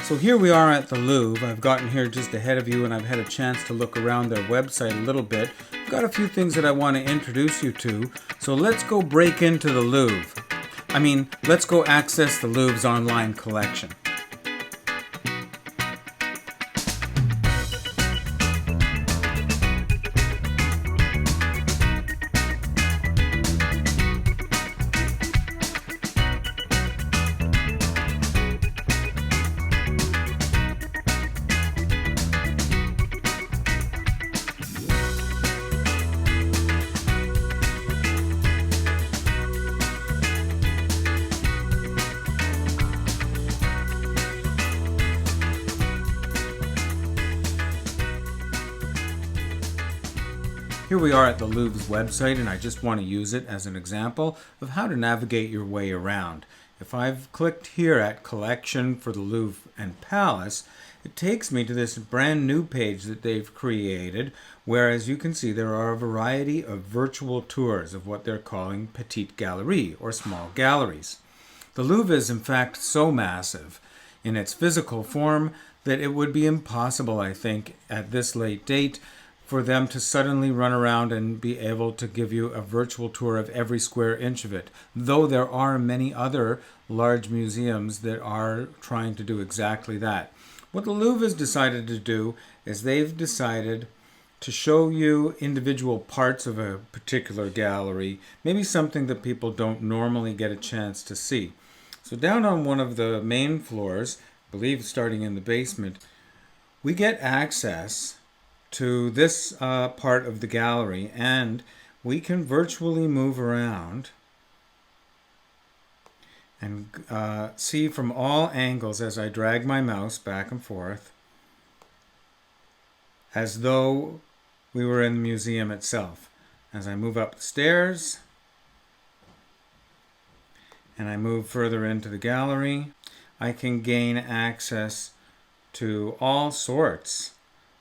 So here we are at the Louvre. I've gotten here just ahead of you and I've had a chance to look around their website a little bit. I've got a few things that I want to introduce you to. So let's go break into the Louvre. Let's go access the Louvre's online collection. Here we are at the Louvre's website, and I just want to use it as an example of how to navigate your way around. If I've clicked here at Collection for the Louvre and Palace, it takes me to this brand new page that they've created, where, as you can see, there are a variety of virtual tours of what they're calling Petite Galeries, or small galleries. The Louvre is in fact so massive in its physical form that it would be impossible, I think, at this late date, for them to suddenly run around and be able to give you a virtual tour of every square inch of it, though there are many other large museums that are trying to do exactly that. What the Louvre has decided to do is they've decided to show you individual parts of a particular gallery, maybe something that people don't normally get a chance to see. So down on one of the main floors, I believe starting in the basement, we get access to this part of the gallery, and we can virtually move around and see from all angles as I drag my mouse back and forth, as though we were in the museum itself. As I move up the stairs and I move further into the gallery, I can gain access to all sorts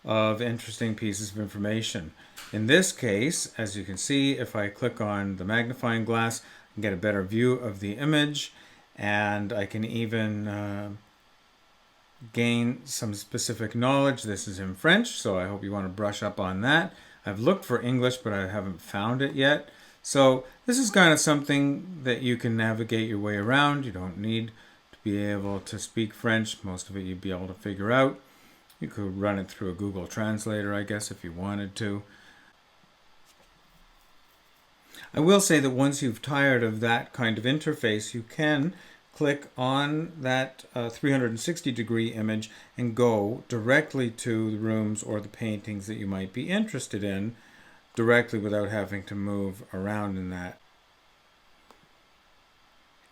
of interesting pieces of information. In this case, as you can see, if I click on the magnifying glass, I can get a better view of the image, and I can even gain some specific knowledge. This is in French, so I hope you want to brush up on that. I've looked for English, but I haven't found it yet. So this is kind of something that you can navigate your way around. You don't need to be able to speak French. Most of it you'd be able to figure out. You could run it through a Google Translator, I guess, if you wanted to. I will say that once you've tired of that kind of interface, you can click on that 360-degree image and go directly to the rooms or the paintings that you might be interested in, directly without having to move around in that.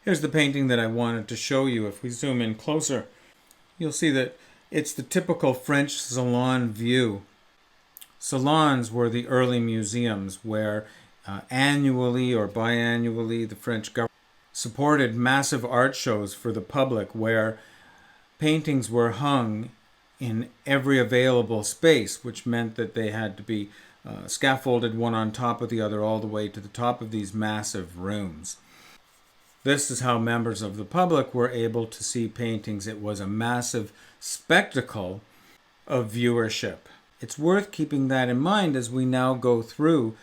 Here's the painting that I wanted to show you. If we zoom in closer, you'll see that it's the typical French salon view. Salons were the early museums where annually or biannually the French government supported massive art shows for the public where paintings were hung in every available space, which meant that they had to be scaffolded one on top of the other all the way to the top of these massive rooms. This is how members of the public were able to see paintings. It was a massive spectacle of viewership. It's worth keeping that in mind as we now go through.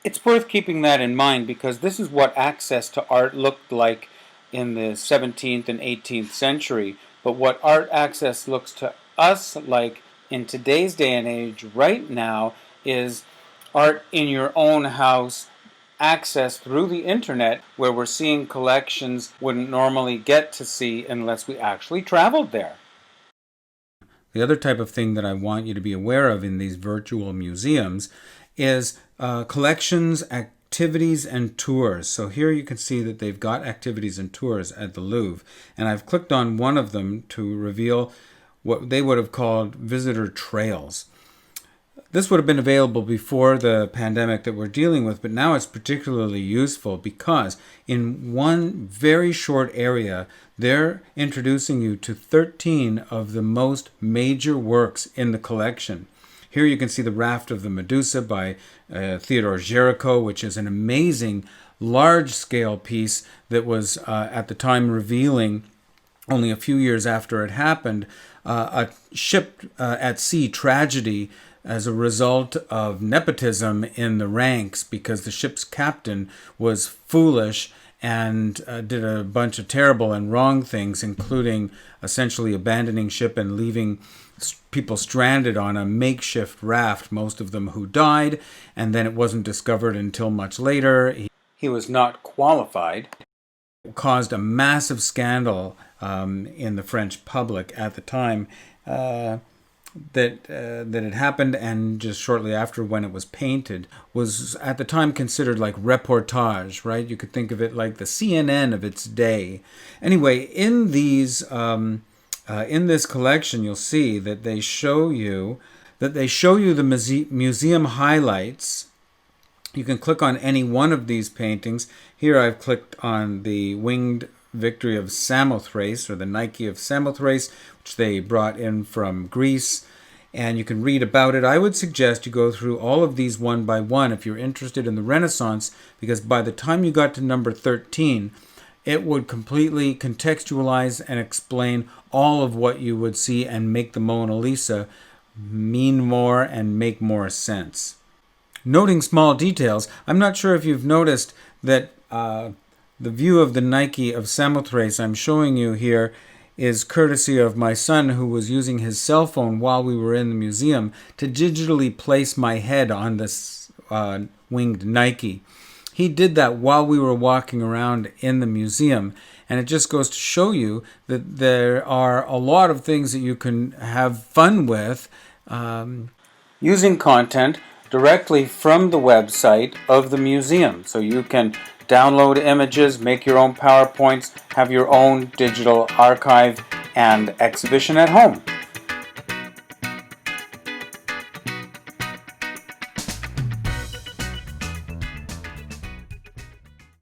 It's worth keeping that in mind because this is what access to art looked like in the 17th and 18th century. But what art access looks to us like in today's day and age right now is art in your own house, access through the internet, where we're seeing collections wouldn't normally get to see unless we actually traveled there. The other type of thing that I want you to be aware of in these virtual museums is collections, activities, and tours. So here you can see that they've got activities and tours at the Louvre, and I've clicked on one of them to reveal what they would have called visitor trails. This would have been available before the pandemic that we're dealing with, but now it's particularly useful because in one very short area, they're introducing you to 13 of the most major works in the collection. Here you can see the Raft of the Medusa by Theodore Géricault, which is an amazing large-scale piece that was at the time revealing only a few years after it happened, a ship at sea tragedy as a result of nepotism in the ranks because the ship's captain was foolish and did a bunch of terrible and wrong things, including essentially abandoning ship and leaving people stranded on a makeshift raft, most of them who died, and then it wasn't discovered until much later. He was not qualified. It caused a massive scandal in the French public at the time that it happened, and just shortly after when it was painted, was at the time considered like reportage, right? You could think of it like the CNN of its day. Anyway, in these in this collection, you'll see that they show you the museum highlights. You can click on any one of these paintings. Here I've clicked on the Winged Victory of Samothrace, or the Nike of Samothrace, which they brought in from Greece, and you can read about it. I would suggest you go through all of these one by one if you're interested in the Renaissance, because by the time you got to number 13, it would completely contextualize and explain all of what you would see and make the Mona Lisa mean more and make more sense. Noting small details, I'm not sure if you've noticed that the view of the Nike of Samothrace I'm showing you here is courtesy of my son, who was using his cell phone while we were in the museum to digitally place my head on this winged Nike. He did that while we were walking around in the museum, and it just goes to show you that there are a lot of things that you can have fun with using content directly from the website of the museum. So you can download images, make your own PowerPoints, have your own digital archive and exhibition at home.